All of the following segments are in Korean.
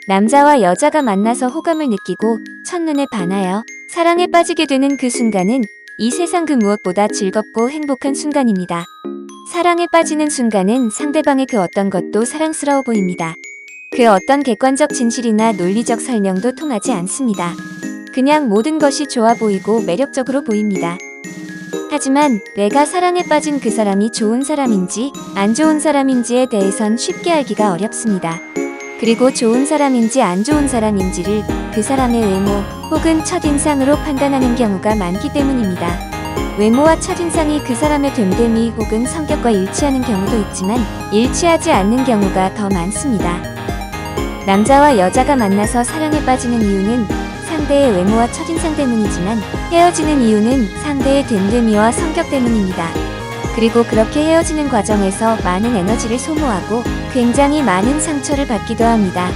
남자와 여자가 만나서 호감을 느끼고 첫눈에 반하여 사랑에 빠지게 되는 그 순간은 이 세상 그 무엇보다 즐겁고 행복한 순간입니다. 사랑에 빠지는 순간은 상대방의 그 어떤 것도 사랑스러워 보입니다. 그 어떤 객관적 진실이나 논리적 설명도 통하지 않습니다. 그냥 모든 것이 좋아 보이고 매력적으로 보입니다. 하지만 내가 사랑에 빠진 그 사람이 좋은 사람인지 안 좋은 사람인지에 대해선 쉽게 알기가 어렵습니다. 그리고 좋은 사람인지 안 좋은 사람인지를 그 사람의 외모 혹은 첫인상으로 판단하는 경우가 많기 때문입니다. 외모와 첫인상이 그 사람의 됨됨이 혹은 성격과 일치하는 경우도 있지만 일치하지 않는 경우가 더 많습니다. 남자와 여자가 만나서 사랑에 빠지는 이유는 상대의 외모와 첫인상 때문이지만 헤어지는 이유는 상대의 됨됨이와 성격 때문입니다. 그리고 그렇게 헤어지는 과정에서 많은 에너지를 소모하고 굉장히 많은 상처를 받기도 합니다.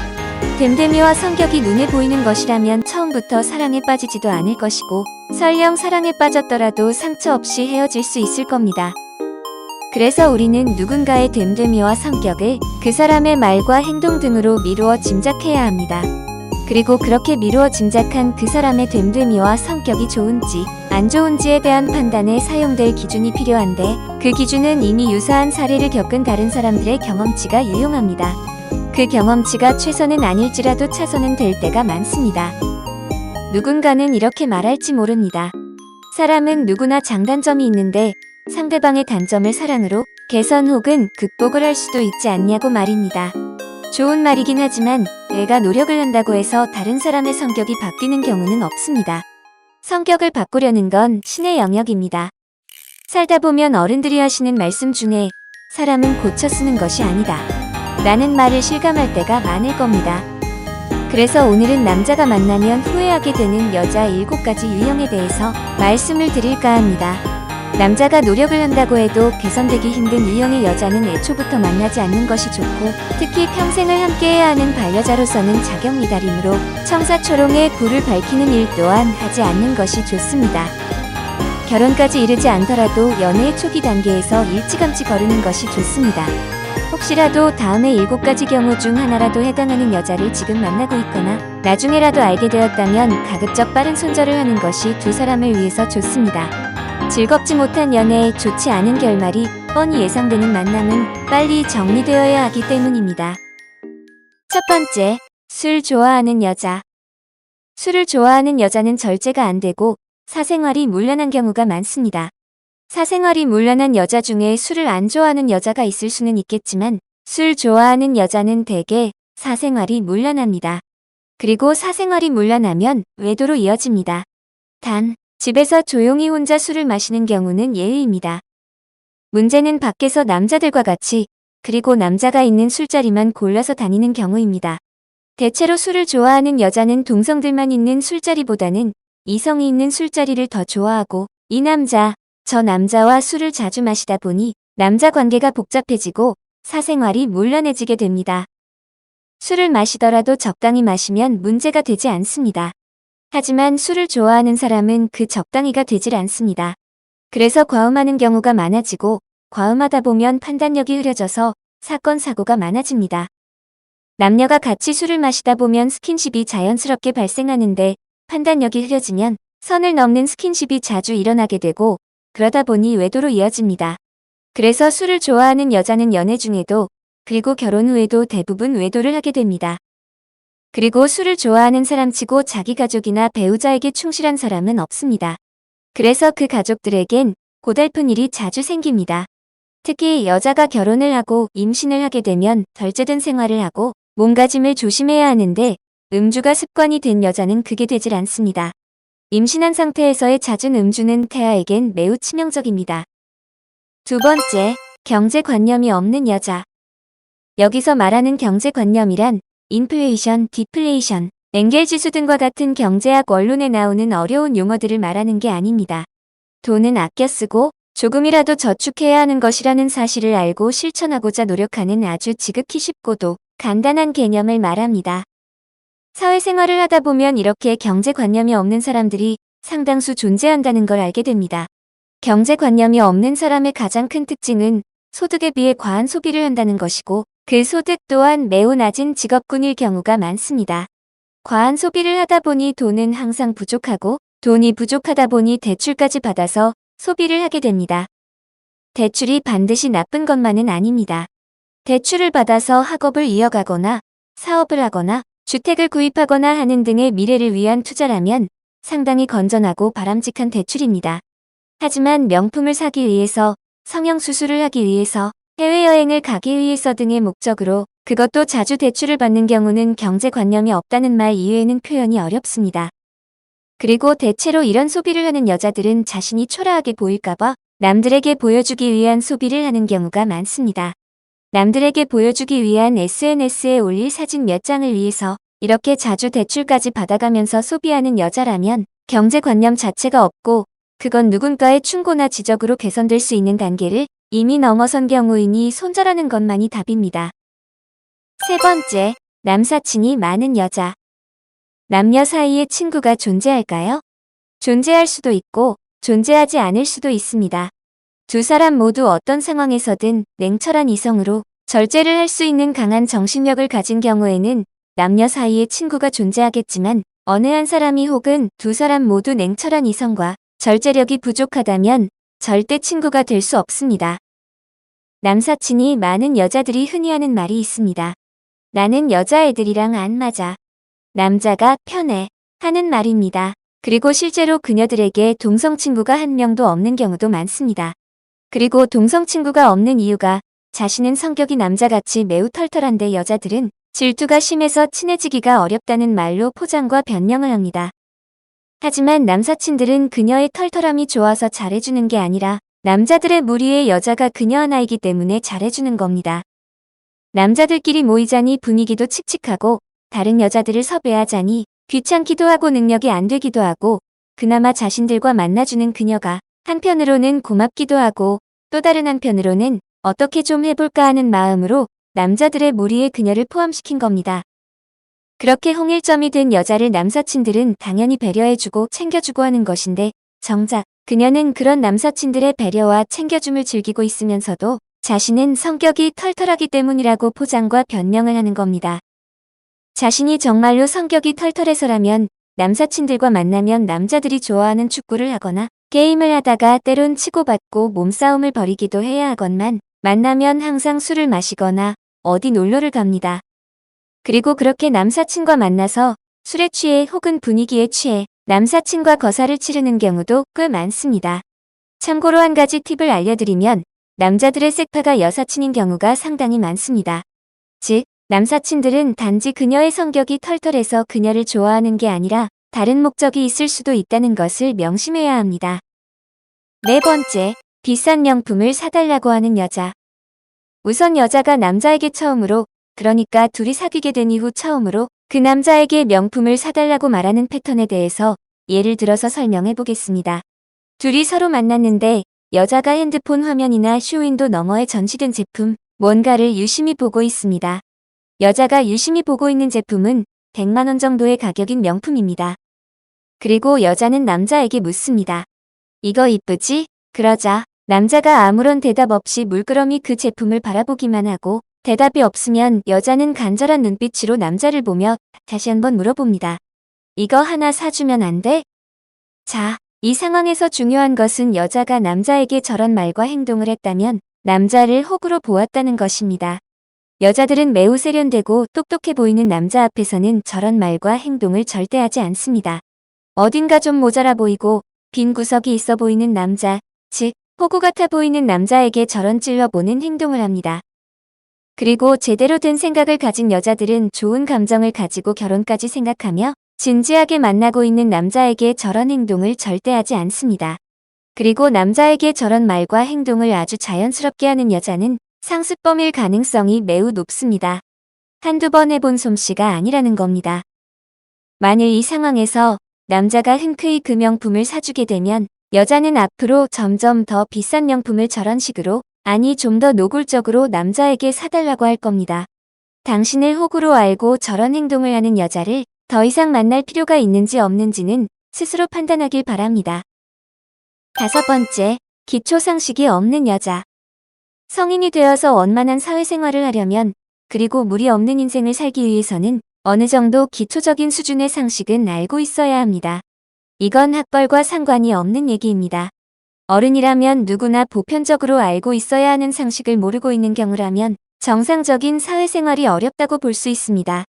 됨됨이와 성격이 눈에 보이는 것이라면 처음부터 사랑에 빠지지도 않을 것이고 설령 사랑에 빠졌더라도 상처 없이 헤어질 수 있을 겁니다. 그래서 우리는 누군가의 됨됨이와 성격을 그 사람의 말과 행동 등으로 미루어 짐작해야 합니다. 그리고 그렇게 미루어 짐작한 그 사람의 됨됨이와 성격이 좋은지 안 좋은지에 대한 판단에 사용될 기준이 필요한데 그 기준은 이미 유사한 사례를 겪은 다른 사람들의 경험치가 유용합니다. 그 경험치가 최선은 아닐지라도 차선은 될 때가 많습니다. 누군가는 이렇게 말할지 모릅니다. 사람은 누구나 장단점이 있는데 상대방의 단점을 사랑으로 개선 혹은 극복을 할 수도 있지 않냐고 말입니다. 좋은 말이긴 하지만 내가 노력을 한다고 해서 다른 사람의 성격이 바뀌는 경우는 없습니다. 성격을 바꾸려는 건 신의 영역입니다. 살다 보면 어른들이 하시는 말씀 중에 사람은 고쳐 쓰는 것이 아니다 라는 말을 실감할 때가 많을 겁니다. 그래서 오늘은 남자가 만나면 후회하게 되는 여자 7가지 유형에 대해서 말씀을 드릴까 합니다. 남자가 노력을 한다고 해도 개선되기 힘든 유형의 여자는 애초부터 만나지 않는 것이 좋고 특히 평생을 함께해야 하는 반려자로서는 자격미달이므로 청사초롱에 불을 밝히는 일 또한 하지 않는 것이 좋습니다. 결혼까지 이르지 않더라도 연애의 초기 단계에서 일찌감치 거르는 것이 좋습니다. 혹시라도 다음의 7가지 경우 중 하나라도 해당하는 여자를 지금 만나고 있거나 나중에라도 알게 되었다면 가급적 빠른 손절을 하는 것이 두 사람을 위해서 좋습니다. 즐겁지 못한 연애에 좋지 않은 결말이 뻔히 예상되는 만남은 빨리 정리되어야 하기 때문입니다. 첫 번째, 술 좋아하는 여자. 술을 좋아하는 여자는 절제가 안 되고 사생활이 문란한 경우가 많습니다. 사생활이 문란한 여자 중에 술을 안 좋아하는 여자가 있을 수는 있겠지만 술 좋아하는 여자는 대개 사생활이 문란합니다. 그리고 사생활이 문란하면 외도로 이어집니다. 단, 집에서 조용히 혼자 술을 마시는 경우는 예외입니다. 문제는 밖에서 남자들과 같이 그리고 남자가 있는 술자리만 골라서 다니는 경우입니다. 대체로 술을 좋아하는 여자는 동성들만 있는 술자리보다는 이성이 있는 술자리를 더 좋아하고 이 남자, 저 남자와 술을 자주 마시다 보니 남자 관계가 복잡해지고 사생활이 문란해지게 됩니다. 술을 마시더라도 적당히 마시면 문제가 되지 않습니다. 하지만 술을 좋아하는 사람은 그 적당히가 되질 않습니다. 그래서 과음하는 경우가 많아지고 과음하다 보면 판단력이 흐려져서 사건 사고가 많아집니다. 남녀가 같이 술을 마시다 보면 스킨십이 자연스럽게 발생하는데 판단력이 흐려지면 선을 넘는 스킨십이 자주 일어나게 되고 그러다 보니 외도로 이어집니다. 그래서 술을 좋아하는 여자는 연애 중에도 그리고 결혼 후에도 대부분 외도를 하게 됩니다. 그리고 술을 좋아하는 사람치고 자기 가족이나 배우자에게 충실한 사람은 없습니다. 그래서 그 가족들에겐 고달픈 일이 자주 생깁니다. 특히 여자가 결혼을 하고 임신을 하게 되면 덜제된 생활을 하고 몸가짐을 조심해야 하는데 음주가 습관이 된 여자는 그게 되질 않습니다. 임신한 상태에서의 잦은 음주는 태아에겐 매우 치명적입니다. 두 번째, 경제관념이 없는 여자. 여기서 말하는 경제관념이란 인플레이션, 디플레이션, 엥겔지수 등과 같은 경제학 원론에 나오는 어려운 용어들을 말하는 게 아닙니다. 돈은 아껴 쓰고 조금이라도 저축해야 하는 것이라는 사실을 알고 실천하고자 노력하는 아주 지극히 쉽고도 간단한 개념을 말합니다. 사회생활을 하다 보면 이렇게 경제관념이 없는 사람들이 상당수 존재한다는 걸 알게 됩니다. 경제관념이 없는 사람의 가장 큰 특징은 소득에 비해 과한 소비를 한다는 것이고 그 소득 또한 매우 낮은 직업군일 경우가 많습니다. 과한 소비를 하다 보니 돈은 항상 부족하고 돈이 부족하다 보니 대출까지 받아서 소비를 하게 됩니다. 대출이 반드시 나쁜 것만은 아닙니다. 대출을 받아서 학업을 이어가거나 사업을 하거나 주택을 구입하거나 하는 등의 미래를 위한 투자라면 상당히 건전하고 바람직한 대출입니다. 하지만 명품을 사기 위해서, 성형수술을 하기 위해서, 해외여행을 가기 위해서 등의 목적으로 그것도 자주 대출을 받는 경우는 경제관념이 없다는 말 이외에는 표현이 어렵습니다. 그리고 대체로 이런 소비를 하는 여자들은 자신이 초라하게 보일까봐 남들에게 보여주기 위한 소비를 하는 경우가 많습니다. 남들에게 보여주기 위한 SNS에 올릴 사진 몇 장을 위해서 이렇게 자주 대출까지 받아가면서 소비하는 여자라면 경제관념 자체가 없고 그건 누군가의 충고나 지적으로 개선될 수 있는 단계를 이미 넘어선 경우이니 손절하는 것만이 답입니다. 세 번째, 남사친이 많은 여자. 남녀 사이에 친구가 존재할까요? 존재할 수도 있고 존재하지 않을 수도 있습니다. 두 사람 모두 어떤 상황에서든 냉철한 이성으로 절제를 할 수 있는 강한 정신력을 가진 경우에는 남녀 사이에 친구가 존재하겠지만 어느 한 사람이 혹은 두 사람 모두 냉철한 이성과 절제력이 부족하다면 절대 친구가 될 수 없습니다. 남사친이 많은 여자들이 흔히 하는 말이 있습니다. 나는 여자애들이랑 안 맞아. 남자가 편해. 하는 말입니다. 그리고 실제로 그녀들에게 동성친구가 한 명도 없는 경우도 많습니다. 그리고 동성친구가 없는 이유가 자신은 성격이 남자같이 매우 털털한데 여자들은 질투가 심해서 친해지기가 어렵다는 말로 포장과 변명을 합니다. 하지만 남사친들은 그녀의 털털함이 좋아서 잘해주는 게 아니라 남자들의 무리에 여자가 그녀 하나이기 때문에 잘해주는 겁니다. 남자들끼리 모이자니 분위기도 칙칙하고 다른 여자들을 섭외하자니 귀찮기도 하고 능력이 안 되기도 하고 그나마 자신들과 만나주는 그녀가 한편으로는 고맙기도 하고 또 다른 한편으로는 어떻게 좀 해볼까 하는 마음으로 남자들의 무리에 그녀를 포함시킨 겁니다. 그렇게 홍일점이 된 여자를 남사친들은 당연히 배려해주고 챙겨주고 하는 것인데 정작 그녀는 그런 남사친들의 배려와 챙겨줌을 즐기고 있으면서도 자신은 성격이 털털하기 때문이라고 포장과 변명을 하는 겁니다. 자신이 정말로 성격이 털털해서라면 남사친들과 만나면 남자들이 좋아하는 축구를 하거나 게임을 하다가 때론 치고받고 몸싸움을 벌이기도 해야 하건만 만나면 항상 술을 마시거나 어디 놀러를 갑니다. 그리고 그렇게 남사친과 만나서 술에 취해 혹은 분위기에 취해 남사친과 거사를 치르는 경우도 꽤 많습니다. 참고로 한 가지 팁을 알려드리면 남자들의 색파가 여사친인 경우가 상당히 많습니다. 즉, 남사친들은 단지 그녀의 성격이 털털해서 그녀를 좋아하는 게 아니라 다른 목적이 있을 수도 있다는 것을 명심해야 합니다. 네 번째, 비싼 명품을 사달라고 하는 여자. 우선 여자가 남자에게 처음으로, 그러니까 둘이 사귀게 된 이후 처음으로 그 남자에게 명품을 사달라고 말하는 패턴에 대해서 예를 들어서 설명해 보겠습니다. 둘이 서로 만났는데 여자가 핸드폰 화면이나 쇼윈도 너머에 전시된 제품, 뭔가를 유심히 보고 있습니다. 여자가 유심히 보고 있는 제품은 100만 원 정도의 가격인 명품입니다. 그리고 여자는 남자에게 묻습니다. 이거 이쁘지? 그러자 남자가 아무런 대답 없이 물끄러미 그 제품을 바라보기만 하고 대답이 없으면 여자는 간절한 눈빛으로 남자를 보며 다시 한번 물어봅니다. 이거 하나 사주면 안 돼? 자, 이 상황에서 중요한 것은 여자가 남자에게 저런 말과 행동을 했다면 남자를 호구로 보았다는 것입니다. 여자들은 매우 세련되고 똑똑해 보이는 남자 앞에서는 저런 말과 행동을 절대 하지 않습니다. 어딘가 좀 모자라 보이고 빈 구석이 있어 보이는 남자, 즉 호구 같아 보이는 남자에게 저런 찔러보는 행동을 합니다. 그리고 제대로 된 생각을 가진 여자들은 좋은 감정을 가지고 결혼까지 생각하며 진지하게 만나고 있는 남자에게 저런 행동을 절대 하지 않습니다. 그리고 남자에게 저런 말과 행동을 아주 자연스럽게 하는 여자는 상습범일 가능성이 매우 높습니다. 한두 번 해본 솜씨가 아니라는 겁니다. 만일 이 상황에서 남자가 흔쾌히 그 명품을 사주게 되면 여자는 앞으로 점점 더 비싼 명품을 저런 식으로, 아니 좀 더 노골적으로 남자에게 사달라고 할 겁니다. 당신을 호구로 알고 저런 행동을 하는 여자를 더 이상 만날 필요가 있는지 없는지는 스스로 판단하길 바랍니다. 다섯 번째, 기초 상식이 없는 여자. 성인이 되어서 원만한 사회생활을 하려면 그리고 무리 없는 인생을 살기 위해서는 어느 정도 기초적인 수준의 상식은 알고 있어야 합니다. 이건 학벌과 상관이 없는 얘기입니다. 어른이라면 누구나 보편적으로 알고 있어야 하는 상식을 모르고 있는 경우라면 정상적인 사회생활이 어렵다고 볼 수 있습니다.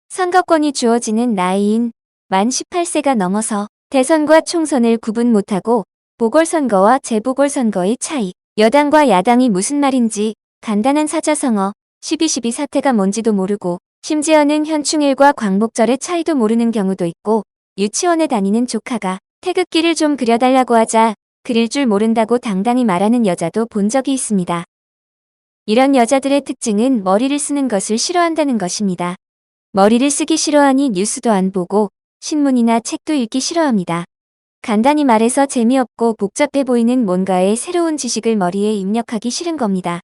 선거권이 주어지는 나이인 만 18세가 넘어서 대선과 총선을 구분 못하고 보궐선거와 재보궐선거의 차이, 여당과 야당이 무슨 말인지, 간단한 사자성어, 12.12 사태가 뭔지도 모르고 심지어는 현충일과 광복절의 차이도 모르는 경우도 있고 유치원에 다니는 조카가 태극기를 좀 그려달라고 하자 그릴 줄 모른다고 당당히 말하는 여자도 본 적이 있습니다. 이런 여자들의 특징은 머리를 쓰는 것을 싫어한다는 것입니다. 머리를 쓰기 싫어하니 뉴스도 안 보고 신문이나 책도 읽기 싫어합니다. 간단히 말해서 재미없고 복잡해 보이는 뭔가의 새로운 지식을 머리에 입력하기 싫은 겁니다.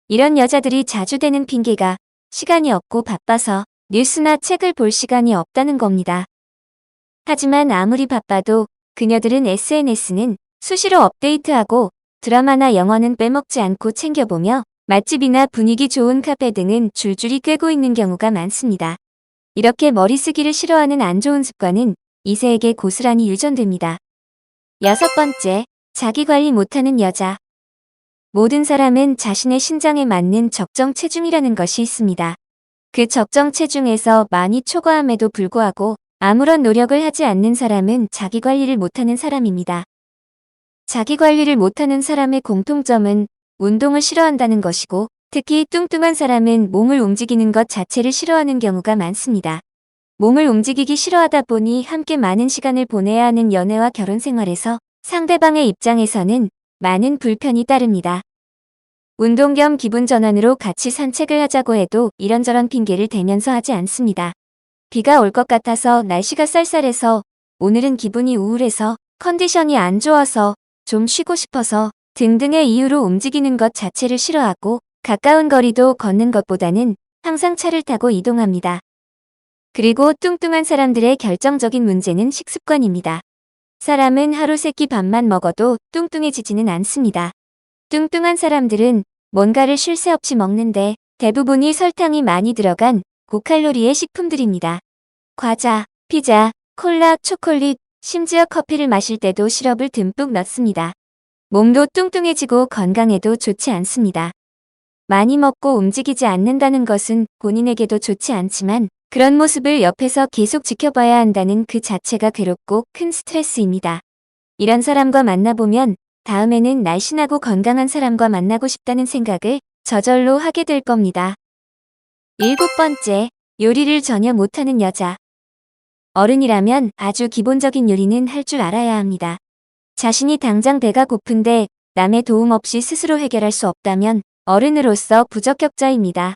이런 여자들이 자주 대는 핑계가 시간이 없고 바빠서 뉴스나 책을 볼 시간이 없다는 겁니다. 하지만 아무리 바빠도 그녀들은 SNS는 수시로 업데이트하고 드라마나 영화는 빼먹지 않고 챙겨보며 맛집이나 분위기 좋은 카페 등은 줄줄이 꿰고 있는 경우가 많습니다. 이렇게 머리 쓰기를 싫어하는 안 좋은 습관은 2세에게 고스란히 유전됩니다. 6번째, 자기 관리 못하는 여자. 모든 사람은 자신의 신장에 맞는 적정 체중이라는 것이 있습니다. 그 적정 체중에서 많이 초과함에도 불구하고 아무런 노력을 하지 않는 사람은 자기 관리를 못하는 사람입니다. 자기 관리를 못하는 사람의 공통점은 운동을 싫어한다는 것이고 특히 뚱뚱한 사람은 몸을 움직이는 것 자체를 싫어하는 경우가 많습니다. 몸을 움직이기 싫어하다 보니 함께 많은 시간을 보내야 하는 연애와 결혼 생활에서 상대방의 입장에서는 많은 불편이 따릅니다. 운동 겸 기분 전환으로 같이 산책을 하자고 해도 이런저런 핑계를 대면서 하지 않습니다. 비가 올 것 같아서 날씨가 쌀쌀해서 오늘은 기분이 우울해서 컨디션이 안 좋아서 좀 쉬고 싶어서 등등의 이유로 움직이는 것 자체를 싫어하고 가까운 거리도 걷는 것보다는 항상 차를 타고 이동합니다. 그리고 뚱뚱한 사람들의 결정적인 문제는 식습관입니다. 사람은 하루 3끼 밥만 먹어도 뚱뚱해지지는 않습니다. 뚱뚱한 사람들은 뭔가를 쉴 새 없이 먹는데 대부분이 설탕이 많이 들어간 고칼로리의 식품들입니다. 과자, 피자, 콜라, 초콜릿, 심지어 커피를 마실 때도 시럽을 듬뿍 넣습니다. 몸도 뚱뚱해지고 건강에도 좋지 않습니다. 많이 먹고 움직이지 않는다는 것은 본인에게도 좋지 않지만 그런 모습을 옆에서 계속 지켜봐야 한다는 그 자체가 괴롭고 큰 스트레스입니다. 이런 사람과 만나보면 다음에는 날씬하고 건강한 사람과 만나고 싶다는 생각을 저절로 하게 될 겁니다. 7번째, 요리를 전혀 못하는 여자. 어른이라면 아주 기본적인 요리는 할 줄 알아야 합니다. 자신이 당장 배가 고픈데 남의 도움 없이 스스로 해결할 수 없다면 어른으로서 부적격자입니다.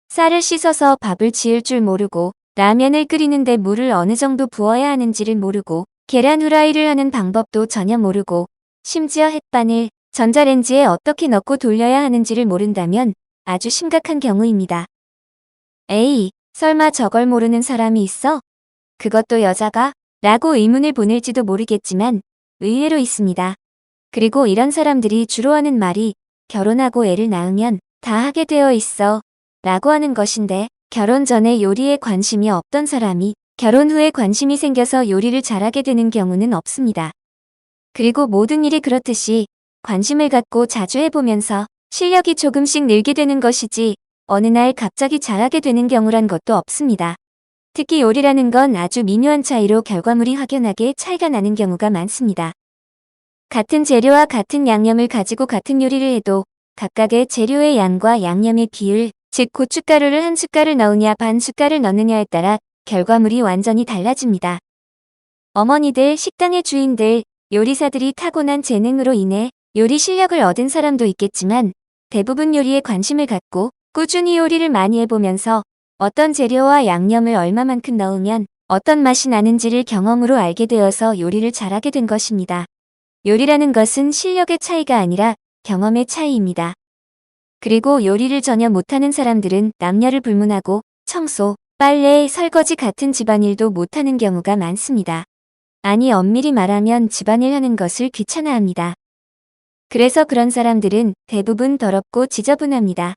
쌀을 씻어서 밥을 지을 줄 모르고 라면을 끓이는데 물을 어느 정도 부어야 하는지를 모르고 계란 후라이를 하는 방법도 전혀 모르고 심지어 햇반을 전자레인지에 어떻게 넣고 돌려야 하는지를 모른다면 아주 심각한 경우입니다. 에이, 설마 저걸 모르는 사람이 있어? 그것도 여자가? 라고 의문을 보낼지도 모르겠지만 의외로 있습니다. 그리고 이런 사람들이 주로 하는 말이 결혼하고 애를 낳으면 다 하게 되어 있어 라고 하는 것인데 결혼 전에 요리에 관심이 없던 사람이 결혼 후에 관심이 생겨서 요리를 잘하게 되는 경우는 없습니다. 그리고 모든 일이 그렇듯이 관심을 갖고 자주 해보면서 실력이 조금씩 늘게 되는 것이지 어느 날 갑자기 잘하게 되는 경우란 것도 없습니다. 특히 요리라는 건 아주 미묘한 차이로 결과물이 확연하게 차이가 나는 경우가 많습니다. 같은 재료와 같은 양념을 가지고 같은 요리를 해도 각각의 재료의 양과 양념의 비율, 즉 고춧가루를 한 숟갈을 넣으냐 반 숟갈을 넣느냐에 따라 결과물이 완전히 달라집니다. 어머니들, 식당의 주인들, 요리사들이 타고난 재능으로 인해 요리 실력을 얻은 사람도 있겠지만 대부분 요리에 관심을 갖고 꾸준히 요리를 많이 해보면서 어떤 재료와 양념을 얼마만큼 넣으면 어떤 맛이 나는지를 경험으로 알게 되어서 요리를 잘하게 된 것입니다. 요리라는 것은 실력의 차이가 아니라 경험의 차이입니다. 그리고 요리를 전혀 못하는 사람들은 남녀를 불문하고 청소, 빨래, 설거지 같은 집안일도 못하는 경우가 많습니다. 아니 엄밀히 말하면 집안일 하는 것을 귀찮아합니다. 그래서 그런 사람들은 대부분 더럽고 지저분합니다.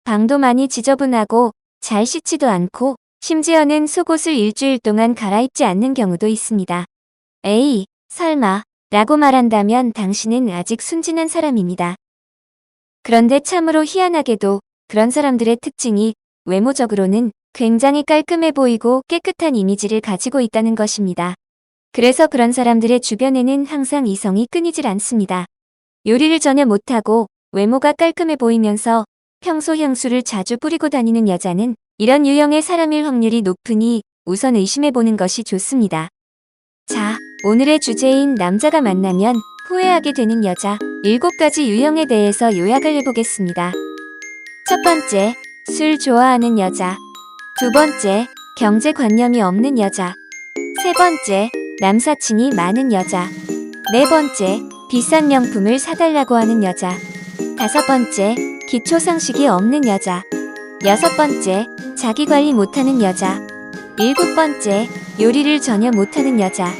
방도 많이 지저분하고 잘 씻지도 않고 심지어는 속옷을 일주일 동안 갈아입지 않는 경우도 있습니다. 에이, 설마 라고 말한다면 당신은 아직 순진한 사람입니다. 그런데 참으로 희한하게도 그런 사람들의 특징이 외모적으로는 굉장히 깔끔해 보이고 깨끗한 이미지를 가지고 있다는 것입니다. 그래서 그런 사람들의 주변에는 항상 이성이 끊이질 않습니다. 요리를 전혀 못하고 외모가 깔끔해 보이면서 평소 향수를 자주 뿌리고 다니는 여자는 이런 유형의 사람일 확률이 높으니 우선 의심해보는 것이 좋습니다. 자, 오늘의 주제인 남자가 만나면 후회하게 되는 여자 7가지 유형에 대해서 요약을 해보겠습니다. 첫 번째, 술 좋아하는 여자. 두 번째, 경제관념이 없는 여자. 세 번째, 남사친이 많은 여자. 네 번째, 비싼 명품을 사달라고 하는 여자. 다섯 번째, 기초상식이 없는 여자. 여섯 번째, 자기관리 못하는 여자. 일곱 번째, 요리를 전혀 못하는 여자.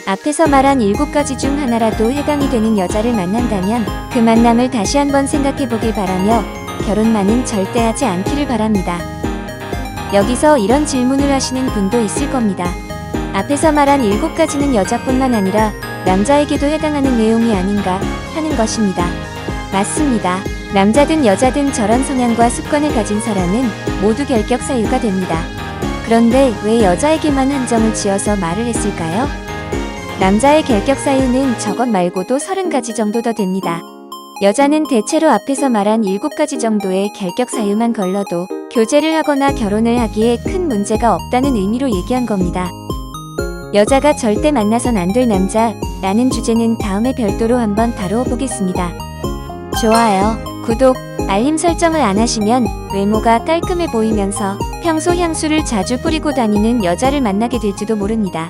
앞에서 말한 7가지 중 하나라도 해당이 되는 여자를 만난다면 그 만남을 다시 한번 생각해보길 바라며 결혼만은 절대 하지 않기를 바랍니다. 여기서 이런 질문을 하시는 분도 있을 겁니다. 앞에서 말한 7가지는 여자뿐만 아니라 남자에게도 해당하는 내용이 아닌가 하는 것입니다. 맞습니다. 남자든 여자든 저런 성향과 습관을 가진 사람은 모두 결격 사유가 됩니다. 그런데 왜 여자에게만 한정을 지어서 말을 했을까요? 남자의 결격 사유는 저것 말고도 30가지 정도 더 됩니다. 여자는 대체로 앞에서 말한 7가지 정도의 결격 사유만 걸러도 교제를 하거나 결혼을 하기에 큰 문제가 없다는 의미로 얘기한 겁니다. 여자가 절대 만나선 안 될 남자라는 주제는 다음에 별도로 한번 다루어 보겠습니다. 좋아요, 구독, 알림 설정을 안 하시면 외모가 깔끔해 보이면서 평소 향수를 자주 뿌리고 다니는 여자를 만나게 될지도 모릅니다.